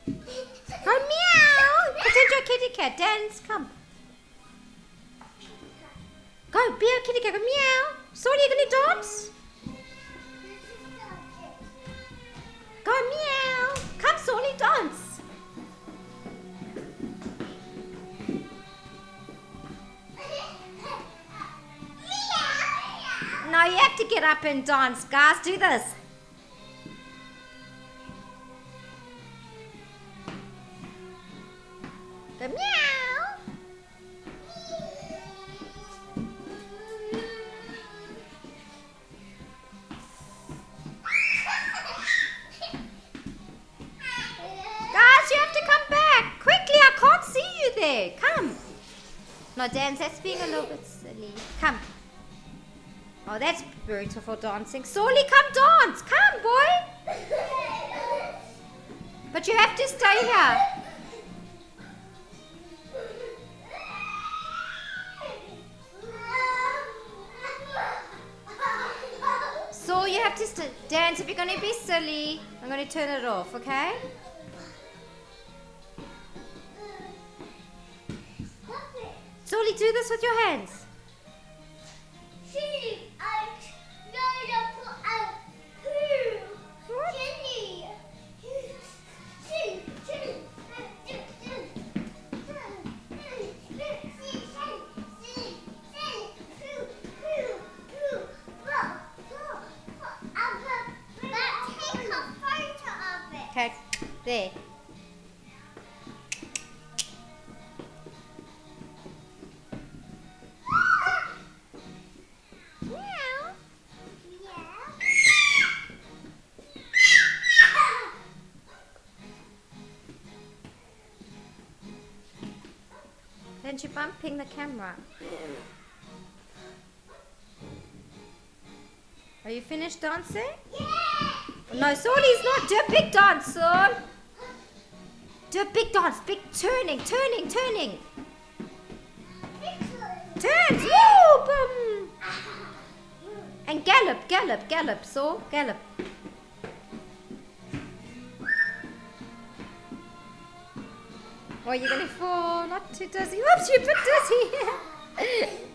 Go meow. Pretend you're a kitty cat. Dance. Come. Go. Be a kitty cat. Go meow. Sorry, you're going to dance? Go meow. Come, Soli, dance. No, you have to get up and dance, guys. Do this. Go meow. Guys, you have to come back. Quickly, I can't see you there. Come. No, dance. That's being a little bit silly. Come. Oh, that's beautiful dancing. Soli, come dance. Come, boy. But you have to stay here. So you have to dance. If you're going to be silly, I'm going to turn it off, okay? Soli, do this with your hands. Okay, there. Then you're bumping the camera. Are you finished dancing? Yeah! No, Soli's not. Do a big dance, Sol. Do a big dance. Big turning, turning, turning. Turns. Woo! Boom. And gallop, gallop, gallop, Sol. Gallop. Oh, you're going to fall. Not too dizzy. Whoops, you're a bit dizzy.